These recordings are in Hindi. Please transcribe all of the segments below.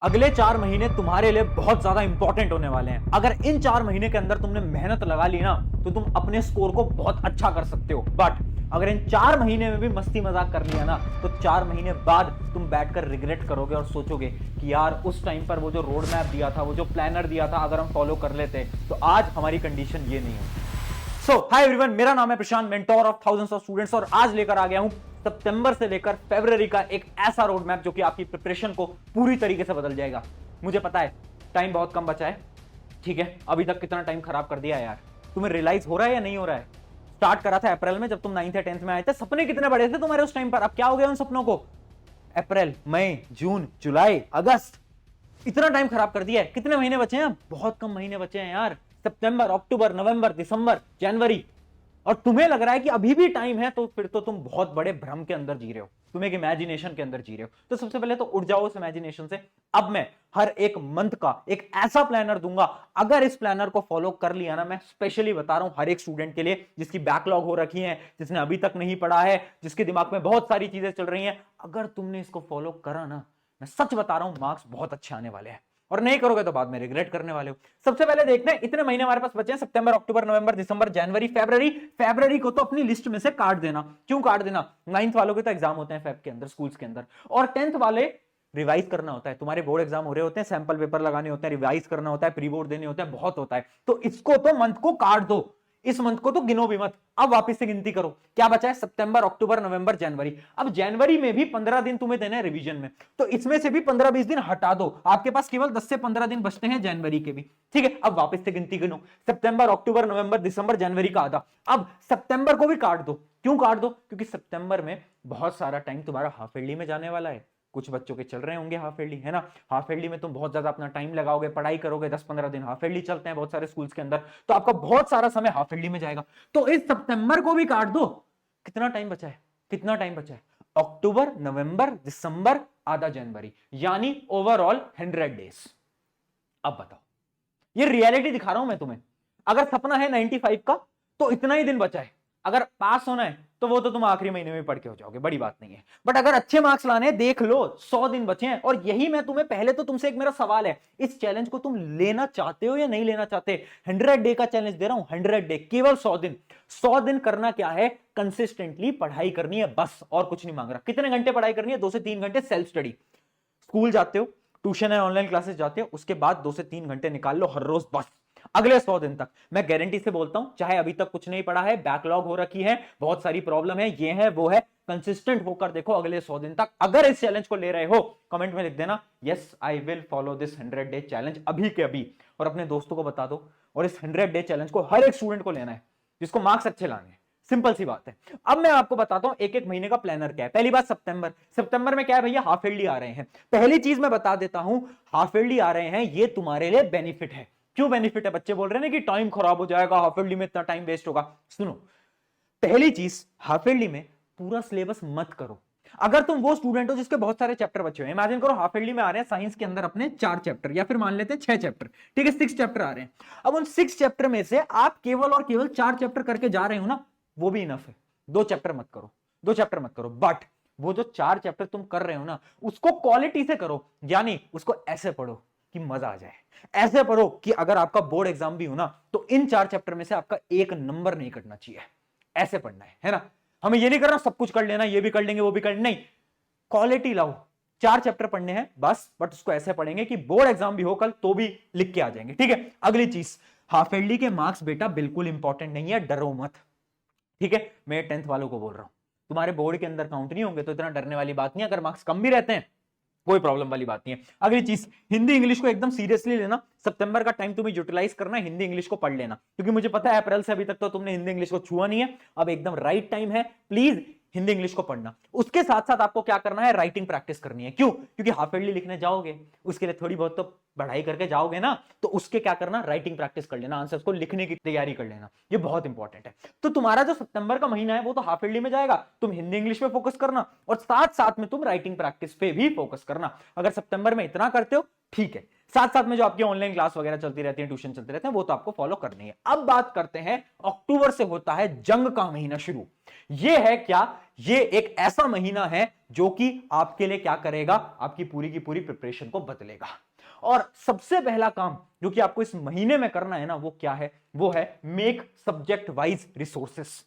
अगले 4 महीने तुम्हारे लिए बहुत ज्यादा इंपॉर्टेंट होने वाले हैं। अगर इन 4 महीने के अंदर तुमने मेहनत लगा ली ना तो तुम अपने स्कोर को बहुत अच्छा कर सकते हो। बट अगर इन 4 महीने में भी मस्ती मजाक कर लिया ना तो 4 महीने बाद तुम बैठकर रिग्रेट करोगे और सोचोगे कि यार उस टाइम पर वो जो रोड मैप दिया था, वो जो प्लानर दिया था, अगर हम फॉलो कर लेते तो आज हमारी कंडीशन ये नहीं होती। सो हाय एवरीवन, मेरा नाम है Prashant, mentor of thousands of students, और आज लेकर आ गया हूं सितंबर से लेकर फरवरी का एक ऐसा रोड मैप जो कि आपकी प्रिपरेशन को पूरी तरीके से बदल जाएगा। मुझे पता है टाइम बहुत कम बचा है, ठीक है। अभी तक कितना टाइम खराब कर दिया है यार। तुम्हें रियलाइज हो रहा है या नहीं हो रहा है? स्टार्ट करा था अप्रैल में, जब तुम 9th या 10th में आए थे। सपने कितने बड़े थे तुम्हारे उस टाइम पर, अब क्या हो गया उन सपनों को? अप्रैल, मई, जून, जुलाई, अगस्त, इतना टाइम खराब कर दिया है। कितने महीने बचे हैं? बहुत कम महीने बचे हैं यार। सितंबर, अक्टूबर, नवंबर, दिसंबर, जनवरी, और तुम्हें लग रहा है कि अभी भी टाइम है, तो फिर तो तुम बहुत बड़े भ्रम के अंदर जी रहे हो, तुम एक इमेजिनेशन के अंदर जी रहे हो। तो सबसे पहले तो उठ जाओ उस इमेजिनेशन से। अब मैं हर एक मंथ का एक ऐसा प्लानर दूंगा, अगर इस प्लानर को फॉलो कर लिया ना, मैं स्पेशली बता रहा हूं हर एक स्टूडेंट के लिए जिसकी बैकलॉग हो रखी है, जिसने अभी तक नहीं पढ़ा है, जिसके दिमाग में बहुत सारी चीजें चल रही हैं, अगर तुमने इसको फॉलो करा ना, मैं सच बता रहा हूं मार्क्स बहुत अच्छे आने वाले हैं। और नहीं करोगे तो बाद में रिग्रेट करने वाले हो। सबसे पहले देखते हैं, इतने महीने हमारे पास बचे हैं, सितंबर, अक्टूबर, नवंबर, दिसंबर, जनवरी, फरवरी। फरवरी को तो अपनी लिस्ट में से काट देना। क्यों काट देना? 9th वालों के तो एग्जाम होते हैं फेब के अंदर, स्कूल्स के अंदर, और 10th वाले रिवाइज करना होता है। तुम्हारे बोर्ड एग्जाम हो रहे होते हैं, सैंपल पेपर लगाने होते हैं, रिवाइज करना होता है, प्री बोर्ड देने होते हैं, बहुत होता है। तो इसको तो मंथ को काट दो, इस मंथ को तो गिनो भी मत। अब वापस से गिनती करो, क्या बचा है? सितंबर, अक्टूबर, नवंबर, जनवरी। अब जनवरी में भी 15 दिन तुम्हें देना है रिवीजन में, तो इसमें से भी 15-20 दिन हटा दो। आपके पास केवल 10 से 15 दिन बचते हैं जनवरी के भी, ठीक है। अब वापस से गिनती गिनो, सितंबर, अक्टूबर, नवंबर, दिसंबर, जनवरी का आधा। अब सितंबर को भी काट दो। क्यों काट दो? क्योंकि सितंबर में बहुत सारा टाइम तुम्हारा हाफ ईयरली में जाने वाला है। कुछ बच्चों के चल रहे होंगे हाफ ईयरली, है ना। हाफ ईयरली में तुम बहुत ज्यादा अपना टाइम लगाओगे, पढ़ाई करोगे, 10-15 दिन हाफ ईयरली चलते हैं बहुत सारे स्कूल्स के अंदर, तो आपका बहुत सारा समय हाफ ईयरली में जाएगा। तो इस सितंबर को भी काट दो। कितना टाइम बचा है? कितना टाइम बचा है? अक्टूबर, नवंबर, दिसंबर, आधा जनवरी, यानी ओवरऑल 100 डेज। अब बताओ, ये रियलिटी दिखा रहा हूं मैं तुम्हें। अगर सपना है 95 का तो इतना ही दिन बचा है। अगर पास होना है तो वो तो तुम आखिरी महीने में पढ़ के हो जाओगे, बड़ी बात नहीं है। बट अगर अच्छे मार्क्स लाने हैं, देख लो 100 दिन बचे हैं। और यही मैं तुम्हें पहले तो तुमसे एक मेरा सवाल है, इस चैलेंज को तुम लेना चाहते हो या नहीं लेना चाहते? 100 डे का चैलेंज दे रहा हूं, 100 डे, केवल 100 दिन। 100 दिन करना क्या है? कंसिस्टेंटली पढ़ाई करनी है, बस, और कुछ नहीं मांग रहा। कितने घंटे पढ़ाई करनी है? 2 से 3 घंटे सेल्फ स्टडी। स्कूल जाते हो, ट्यूशन है, ऑनलाइन क्लासेस जाते हो, उसके बाद 2 से 3 घंटे निकाल लो हर रोज, बस। अगले 100 दिन तक मैं गारंटी से बोलता हूं, चाहे अभी तक कुछ नहीं पढ़ा है, बैकलॉग हो रखी है, बहुत सारी प्रॉब्लम है, ये है वो है, कंसिस्टेंट होकर देखो अगले 100 दिन तक। अगर इस चैलेंज को ले रहे हो, कमेंट में लिख देना yes I will follow this 100 day challenge, अभी के अभी। और अपने दोस्तों को बता दो। और इस 100 डे चैलेंज को हर एक स्टूडेंट को लेना है जिसको मार्क्स अच्छे लाने हैं। सिंपल सी बात है। अब मैं आपको बताता हूं एक एक महीने का प्लानर क्या है। पहली बात, सितंबर। सितंबर में क्या है भैया? हाफ ईयरली आ रहे हैं। पहली चीज मैं बता देता हूं, हाफ ईयरली आ रहे हैं, ये तुम्हारे लिए बेनिफिट है। क्यों बेनिफिट है? बच्चे बोल रहे हैं ना कि टाइम खराब हो जाएगा, हाफ ईयरली में इतना टाइम वेस्ट होगा। सुनो, पहली चीज, हाफ ईयरली में पूरा सिलेबस मत करो। अगर तुम वो स्टूडेंट हो जिसके बहुत सारे चैप्टर बचे हुए हैं, इमेजिन करो हाफ ईयरली में आ रहे हैं साइंस के अंदर अपने 4 चैप्टर, या फिर मान लेते हैं 6 चैप्टर, ठीक है, 6 चैप्टर आ रहे हैं। अब उन 6 चैप्टर में से आप केवल और केवल 4 चैप्टर करके जा रहे हो ना, वो भी इनफ है। 2 चैप्टर मत करो, 2 चैप्टर मत करो। बट वो जो 4 चैप्टर तुम कर रहे हो ना, उसको क्वालिटी से करो, यानी उसको ऐसे पढ़ो कि मजा आ जाए। ऐसे पढ़ो कि अगर आपका बोर्ड एग्जाम भी हो ना, तो इन 4 चैप्टर में से आपका एक नंबर नहीं कटना चाहिए। ऐसे पढ़ना है ना। हमें ये नहीं करना सब कुछ कर लेना, ये भी कर लेंगे, वो भी कर, नहीं, क्वालिटी लाओ। 4 चैप्टर पढ़ने हैं बस, बट उसको ऐसे पढ़ेंगे कि बोर्ड एग्जाम भी हो कल तो भी लिख के आ जाएंगे, ठीक है। अगली चीज, हाफ ईयरली के मार्क्स बेटा बिल्कुल इंपॉर्टेंट नहीं है, डरो मत, ठीक है। मैं 10th वालों को बोल रहा हूं, तुम्हारे बोर्ड के अंदर काउंट नहीं होंगे तो इतना डरने वाली बात नहीं है। अगर मार्क्स कम भी रहते हैं कोई प्रॉब्लम वाली बात नहीं है। अगली चीज, हिंदी इंग्लिश को एकदम सीरियसली लेना। सितंबर का टाइम तुम्हें यूटिलाइज करना है, हिंदी इंग्लिश को पढ़ लेना, क्योंकि मुझे पता है अप्रैल से अभी तक तो तुमने हिंदी इंग्लिश को छुआ नहीं है। अब एकदम राइट टाइम है, प्लीज हिंदी इंग्लिश को पढ़ना। उसके साथ साथ आपको क्या करना है? राइटिंग प्रैक्टिस करनी है। क्यों? क्योंकि हाफ ईयरली लिखने जाओगे, उसके लिए थोड़ी बहुत तो पढ़ाई करके जाओगे ना, तो उसके क्या करना? राइटिंग प्रैक्टिस कर लेना, आंसर्स को लिखने की तैयारी कर लेना, ये बहुत इंपॉर्टेंट है। तो तुम्हारा जो सितंबर का महीना है वो तो हाफ ईयरली में जाएगा, तुम हिंदी इंग्लिश पे फोकस करना, और साथ साथ में तुम राइटिंग प्रैक्टिस पे भी फोकस करना। अगर सितंबर में इतना करते हो, ठीक है। साथ साथ में जो आपकी ऑनलाइन क्लास वगैरह चलती रहती है, ट्यूशन चलते रहते हैं, वो तो आपको फॉलो करनी है। अब बात करते हैं, अक्टूबर से होता है जंग का महीना शुरू। ये है क्या, ये एक ऐसा महीना है जो कि आपके लिए क्या करेगा, आपकी पूरी की पूरी प्रिपरेशन को बदलेगा। और सबसे पहला काम जो कि आपको इस महीने में करना है ना, वो क्या है, वो है मेक सब्जेक्ट वाइज रिसोर्सेस।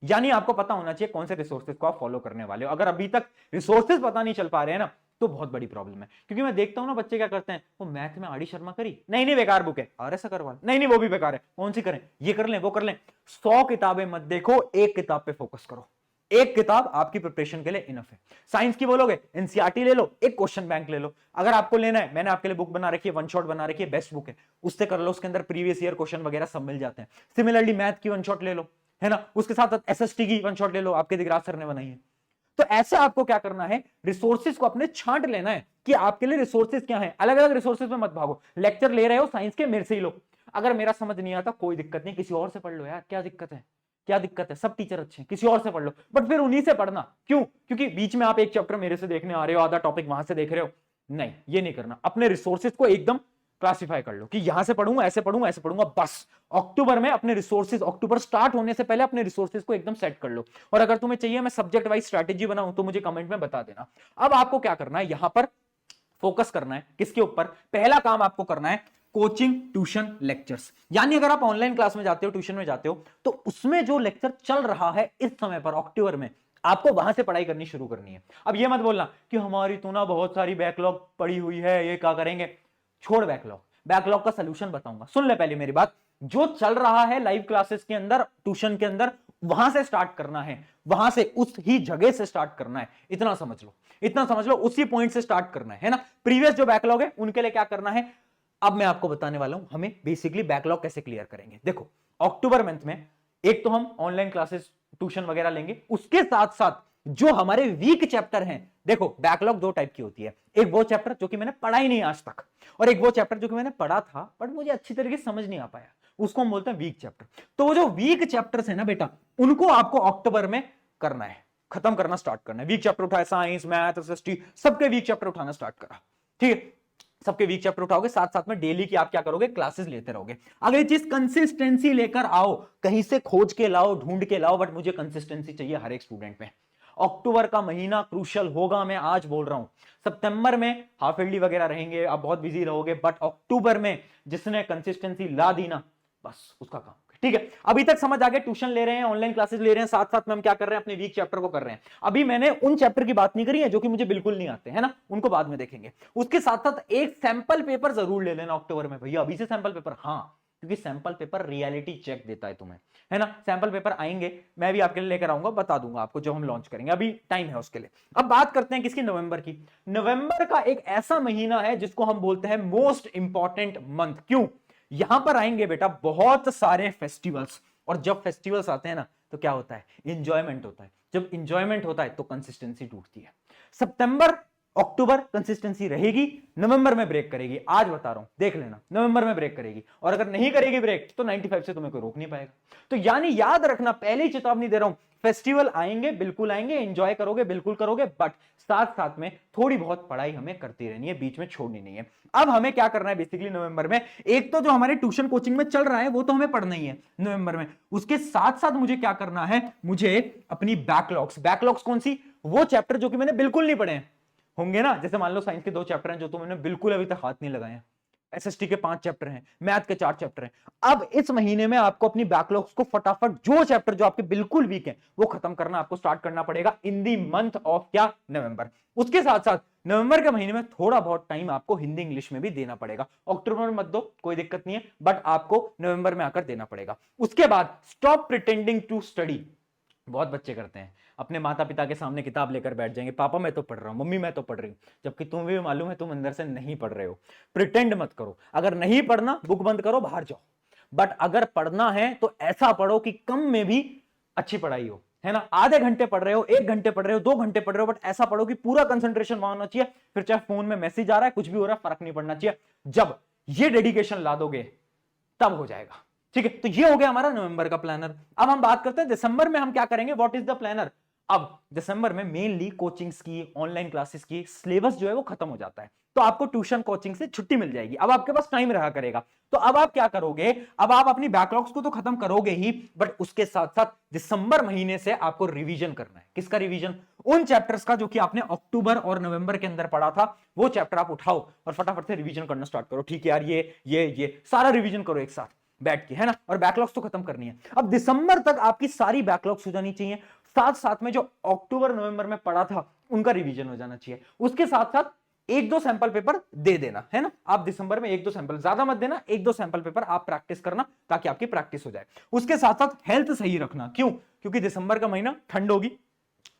यानी आपको पता होना चाहिए कौन से रिसोर्सेज को आप फॉलो करने वाले हो। अगर अभी तक रिसोर्सेज पता नहीं चल पा रहे हैं ना, तो बहुत बड़ी प्रॉब्लम है। क्योंकि मैं देखता हूं ना, बच्चे क्या करते हैं, वो मैथ में आर डी शर्मा करी, नहीं नहीं बेकार बुक है, RS अग्रवाल, नहीं नहीं वो भी बेकार है, कौन सी करें, ये कर लें वो कर लें। 100 किताबें मत देखो, एक किताब पे फोकस करो। एक किताब आपकी प्रिपरेशन के लिए इनफ है। साइंस की बोलोगे, एनसीईआरटी ले लो, एक क्वेश्चन बैंक ले लो। अगर आपको लेना है, मैंने आपके लिए बुक बना रखी है, वन शॉट बना रखी है, बेस्ट बुक है, उससे कर लो। उसके अंदर प्रीवियस ईयर क्वेश्चन वगैरह सब मिल जाते हैं। सिमिलरली मैथ की वन शॉट ले लो, है ना, उसके साथ SST की वन शॉट ले लो, आपके दिगराज सर ने बनाई है। तो ऐसे आपको क्या करना है, रिसोर्सेज को अपने छांट लेना है कि आपके लिए रिसोर्सेज क्या है। अलग अलग रिसोर्सेज में मत भागो। लेक्चर ले रहे हो साइंस के, मेरे से ही लो। अगर मेरा समझ नहीं आता कोई दिक्कत नहीं, किसी और से पढ़ लो यार, क्या दिक्कत है, क्या दिक्कत है, सब टीचर अच्छे हैं, किसी और से पढ़ लो, बट फिर उन्हीं से पढ़ना। क्यों? क्योंकि बीच में आप एक चैप्टर मेरे से देखने आ रहे हो, आधा टॉपिक वहां से देख रहे हो, नहीं, ये नहीं करना। अपने रिसोर्सेज को एकदम क्लासिफाई कर लो कि यहां से पढ़ूंगा, ऐसे पढ़ूंगा, ऐसे पढ़ूंगा, बस। अक्टूबर में अपने रिसोर्सेज, अक्टूबर स्टार्ट होने से पहले अपने रिसोर्सेज को एकदम सेट कर लो। और अगर तुम्हें चाहिए मैं सब्जेक्ट वाइज स्ट्रैटेजी बनाऊं, तो मुझे कमेंट में बता देना। अब आपको क्या करना है, यहां पर फोकस करना है किसके ऊपर, पहला काम आपको करना है कोचिंग, ट्यूशन, लेक्चर्स। यानी अगर आप ऑनलाइन क्लास में जाते हो, ट्यूशन में जाते हो, तो उसमें जो लेक्चर चल रहा है इस समय पर अक्टूबर में, आपको वहां से पढ़ाई करनी शुरू करनी है। अब ये मत बोलना कि हमारी तो ना बहुत सारी बैकलॉग पड़ी हुई है, ये क्या करेंगे। छोड़ बैकलॉग, बैकलॉग का सलूशन बताऊंगा, सुन ले पहले मेरी बात। जो चल रहा है लाइव क्लासेस के अंदर, ट्यूशन के अंदर, वहां से स्टार्ट करना है, वहां से उस ही जगह से स्टार्ट करना है। इतना समझ लो, इतना समझ लो, उसी पॉइंट से स्टार्ट करना है ना। प्रीवियस जो बैकलॉग है उनके लिए क्या करना है, अब मैं आपको बताने वाला हूं, हमें बेसिकली बैकलॉग कैसे क्लियर करेंगे। देखो, अक्टूबर मंथ में एक तो हम ऑनलाइन क्लासेस, ट्यूशन वगैरह लेंगे, उसके साथ साथ जो हमारे वीक चैप्टर हैं। देखो, बैकलॉग दो टाइप की होती है, एक वो चैप्टर जो कि मैंने पढ़ा ही नहीं आज तक, और एक वो चैप्टर जो कि मैंने पढ़ा था बट मुझे अच्छी तरीके से समझ नहीं आ पाया, उसको हम बोलते हैं वीक चैप्टर। तो वो जो वीक चैप्टर्स है ना बेटा, उनको आपको अक्टूबर में करना है, खत्म करना स्टार्ट करना है। वीक चैप्टर उठाए, साइंस, मैथ, SST, सबके वीक चैप्टर उठाना स्टार्ट करा, ठीक है। सबके वीक चैप्टर उठाओगे, साथ साथ में डेली की आप क्या करोगे, क्लासेस लेते रहोगे। अगली चीज, कंसिस्टेंसी लेकर आओ, कहीं से खोज के लाओ, ढूंढ के लाओ, बट मुझे कंसिस्टेंसी चाहिए हर एक स्टूडेंट में। अक्टूबर का महीना क्रूशियल होगा, मैं आज बोल रहा हूं। सितंबर में हाफ ईयरली वगैरह रहेंगे, आप बहुत बिजी रहोगे, बट अक्टूबर में जिसने कंसिस्टेंसी ला दी ना, बस उसका काम, ठीक है। अभी तक समझ आ गया, ट्यूशन ले रहे हैं, ऑनलाइन क्लासेस ले रहे हैं, साथ साथ में हम क्या कर रहे हैं, अपने वीक चैप्टर को कर रहे हैं। अभी मैंने उन चैप्टर की बात नहीं करी है जो कि मुझे बिल्कुल नहीं आते हैं ना, उनको बाद में देखेंगे। उसके साथ साथ एक सैंपल पेपर जरूर ले लेना अक्टूबर में। भैया अभी से सैंपल पेपर, हाँ, क्योंकि सैंपल पेपर रियलिटी चेक देता है तुम्हें, है ना। सैंपल पेपर आएंगे, मैं भी आपके लिए लेकर आऊंगा, बता दूंगा आपको जब हम लॉन्च करेंगे, अभी टाइम है उसके लिए। अब बात करते हैं किसकी, नवंबर की। नवंबर का एक ऐसा महीना है जिसको हम बोलते हैं मोस्ट इंपॉर्टेंट मंथ। क्यों? यहां पर आएंगे बेटा बहुत सारे फेस्टिवल्स, और जब फेस्टिवल्स आते हैं ना, तो क्या होता है, इंजॉयमेंट होता है। जब इंजॉयमेंट होता है तो कंसिस्टेंसी टूटती है। सितंबर, अक्टूबर कंसिस्टेंसी रहेगी, नवंबर में ब्रेक करेगी। आज बता रहा हूं, देख लेना, नवंबर में ब्रेक करेगी। और अगर नहीं करेगी ब्रेक, तो 95 से तुम्हें कोई रोक नहीं पाएगा। तो यानी याद रखना, पहले ही चेतावनी दे रहा हूं, फेस्टिवल आएंगे, बिल्कुल आएंगे, एंजॉय करोगे, बिल्कुल करोगे, बट साथ साथ में थोड़ी बहुत पढ़ाई हमें करती रहनी है, बीच में छोड़नी नहीं है। अब हमें क्या करना है बेसिकली नवंबर में, एक तो जो हमारे ट्यूशन कोचिंग में चल रहा है वो तो हमें पढ़ना ही है नवंबर में। उसके साथ साथ मुझे क्या करना है, मुझे अपनी बैकलॉग्स, बैकलॉग्स कौन सी, वो चैप्टर जो कि मैंने बिल्कुल नहीं पढ़े हैं होंगे ना। जैसे मान लो साइंस के 2 चैप्टर हैं जो तुमने बिल्कुल अभी तक हाथ नहीं लगाए हैं, SST के 5 चैप्टर हैं, मैथ के 4 चैप्टर हैं। अब इस महीने में आपको अपनी बैकलॉग्स को फटाफट, जो चैप्टर जो आपके बिल्कुल वीक हैं, वो खत्म करना आपको स्टार्ट करना पड़ेगा इन दी मंथ ऑफ क्या, नवंबर। उसके साथ साथ नवंबर के महीने में थोड़ा बहुत टाइम आपको हिंदी इंग्लिश में भी देना पड़ेगा। अक्टूबर में मत दो, कोई दिक्कत नहीं है, बट आपको नवंबर में आकर देना पड़ेगा। उसके बाद स्टॉप प्रिटेंडिंग टू स्टडी। बहुत बच्चे करते हैं, अपने माता पिता के सामने किताब लेकर बैठ जाएंगे, पापा मैं तो पढ़ रहा हूं, मम्मी मैं तो पढ़ रही हूं, जबकि तुम्हें भी मालूम है तुम अंदर से नहीं पढ़ रहे हो। प्रिटेंड मत करो, अगर नहीं पढ़ना बुक बंद करो, बाहर जाओ। बट अगर पढ़ना है तो ऐसा पढ़ो कि कम में भी अच्छी पढ़ाई हो, है ना। आधे घंटे पढ़ रहे हो, 1 घंटे पढ़ रहे हो, 2 घंटे पढ़ रहे हो, बट ऐसा पढ़ो कि पूरा कंसंट्रेशन वहां होना चाहिए। फिर चाहे फोन में मैसेज आ रहा है, कुछ भी हो रहा है, फर्क नहीं पड़ना चाहिए। जब ये डेडिकेशन ला दोगे तब हो जाएगा, ठीक है। तो ये हो गया हमारा नवंबर का प्लानर। अब हम बात करते हैं दिसंबर में हम क्या करेंगे, व्हाट इज द प्लानर। अब दिसंबर में मेनली कोचिंग्स की, ऑनलाइन क्लासेस की सिलेबस जो है वो खत्म हो जाता है। तो आपको ट्यूशन कोचिंग से छुट्टी मिल जाएगी, अब आपके पास टाइम रहा करेगा। तो अब आप क्या करोगे, अब आप अपनी बैकलॉग्स को तो खत्म करोगे ही, बट उसके साथ साथ दिसंबर महीने से आपको रिवीजन करना है। किसका रिवीजन? उन चैप्टर्स का जो कि आपने अक्टूबर और नवंबर के अंदर पढ़ा था, वो चैप्टर आप उठाओ और फटाफट से रिवीजन करना स्टार्ट करो। ठीक है यार, ये सारा रिवीजन करो एक साथ बैठ के, है ना, और बैकलॉग्स तो खत्म करनी है। अब दिसंबर तक आपकी सारी बैकलॉग्स हो जानी चाहिए, साथ साथ में जो अक्टूबर नवंबर में पढ़ा था उनका रिवीजन हो जाना चाहिए। उसके साथ साथ एक दो सैंपल पेपर दे देना, है ना, आप दिसंबर में एक दो सैंपल, ज्यादा मत देना, एक दो सैंपल पेपर आप प्रैक्टिस करना ताकि आपकी प्रैक्टिस हो जाए। उसके साथ साथ हेल्थ सही रखना। क्यों? क्योंकि दिसंबर का महीना ठंड होगी,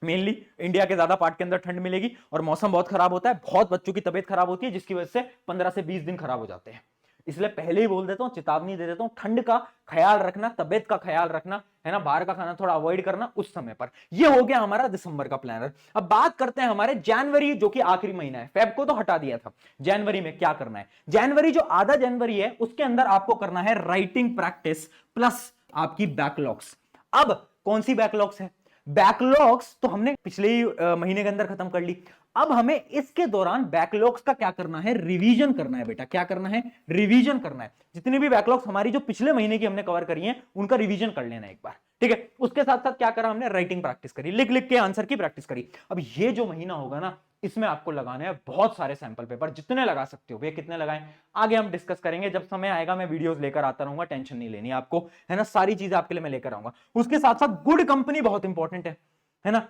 मेनली इंडिया के ज्यादा पार्ट के अंदर ठंड मिलेगी और मौसम बहुत खराब होता है, बहुत बच्चों की तबीयत खराब होती है, जिसकी वजह से 15 से 20 दिन खराब हो जाते हैं। इसलिए पहले ही बोल देता हूं, चेतावनी दे देता हूं, ठंड का ख्याल रखना, तबीयत का ख्याल रखना, है ना, बाहर का खाना थोड़ा अवॉइड करना उस समय पर। ये हो गया हमारा दिसंबर का प्लानर। अब बात करते हैं हमारे जनवरी, जो कि आखिरी महीना है, फेब को तो हटा दिया था, जनवरी में क्या करना है। जनवरी जो आधा जनवरी है उसके अंदर आपको करना है राइटिंग प्रैक्टिस प्लस आपकी बैकलॉग्स। अब कौन सी बैकलॉग्स है? बैकलॉग्स तो हमने पिछले ही महीने के अंदर खत्म कर ली। अब हमें इसके दौरान बैकलॉग्स का क्या करना है? रिवीजन करना है बेटा। क्या करना है? रिवीजन करना है। जितनी भी बैकलॉग्स हमारी जो पिछले महीने की हमने कवर करी हैं उनका रिवीजन कर लेना एक बार, ठीक है। उसके साथ साथ क्या करा हमने? राइटिंग प्रैक्टिस करी, लिख लिख के आंसर की प्रैक्टिस करी। अब ये जो महीना होगा ना, इसमें आपको लगाने हैं बहुत सारे सैंपल पेपर, जितने लगा सकते हो भैया, कितने लगाएं आगे हम डिस्कस करेंगे, जब समय आएगा मैं वीडियोस लेकर आता रहूंगा, टेंशन नहीं लेनी आपको, है ना, सारी चीजें आपके लिए मैं लेकर आऊंगा। उसके साथ साथ गुड कंपनी बहुत इंपॉर्टेंट है ना।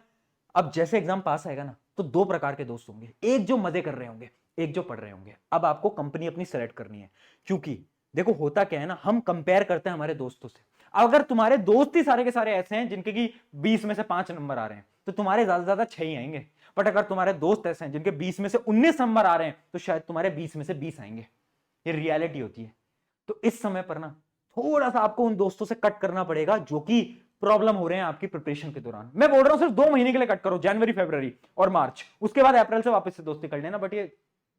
अब जैसे एग्जाम पास आएगा ना, तो दो प्रकार के दोस्त होंगे, एक जो मजे कर रहे होंगे, एक जो पढ़ रहे होंगे। अब आपको कंपनी अपनी सेलेक्ट करनी है, क्योंकि देखो होता क्या है ना, हम कंपेयर करते हैं हमारे दोस्तों से। अगर तुम्हारे दोस्त ही सारे के सारे ऐसे हैं जिनके की 20 में से 5 नंबर आ रहे हैं, तो तुम्हारे ज्यादा से ज्यादा 6 ही आएंगे। बट अगर तुम्हारे दोस्त ऐसे हैं जिनके 20 में से 19 नंबर आ रहे हैं, तो शायद तुम्हारे 20 में से 20 आएंगे। ये रियलिटी होती है। तो इस समय पर ना थोड़ा सा आपको उन दोस्तों से कट करना पड़ेगा जो कि प्रॉब्लम हो रहे हैं आपकी प्रिपरेशन के दौरान। मैं बोल रहा हूं सिर्फ 2 महीने के लिए कट करो, जनवरी, फरवरी और मार्च। उसके बाद अप्रैल से वापस से दोस्ती कर लेना, बट ये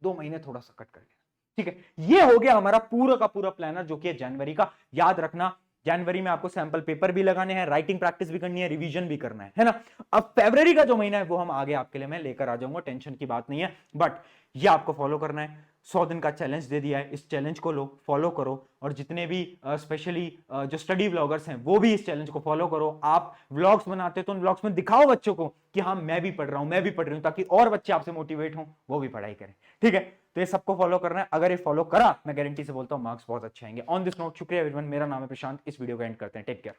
2 महीने थोड़ा सा कट कर लेना, ठीक है। ये हो गया हमारा पूरा का पूरा प्लानर जो कि है जनवरी का। याद रखना, जनवरी में आपको सैंपल पेपर भी लगाने हैं, राइटिंग प्रैक्टिस भी करनी है, रिवीजन भी करना है ना। अब फरवरी का जो महीना है वो हम आगे आपके लिए मैं लेकर आ जाऊंगा, टेंशन की बात नहीं है, बट ये आपको फॉलो करना है। 100 दिन का चैलेंज दे दिया है, इस चैलेंज को लो, फॉलो करो, और जितने भी स्पेशली जो स्टडी व्लॉगर्स हैं वो भी इस चैलेंज को फॉलो करो। आप व्लॉग्स बनाते हो तो उन व्लॉग्स में दिखाओ बच्चों को कि हाँ मैं भी पढ़ रहा हूं, मैं भी पढ़ रही हूं, ताकि और बच्चे आपसे मोटिवेट हों, वो भी पढ़ाई करें, ठीक है। तो ये सबको फॉलो करना है। अगर ये फॉलो करा, मैं गारंटी से बोलता हूं मार्क्स बहुत अच्छे आएंगे। ऑन दिस नोट, शुक्रिया एवरीवन, मेरा नाम है प्रशांत। इस वीडियो को एंड करते हैं। Take care.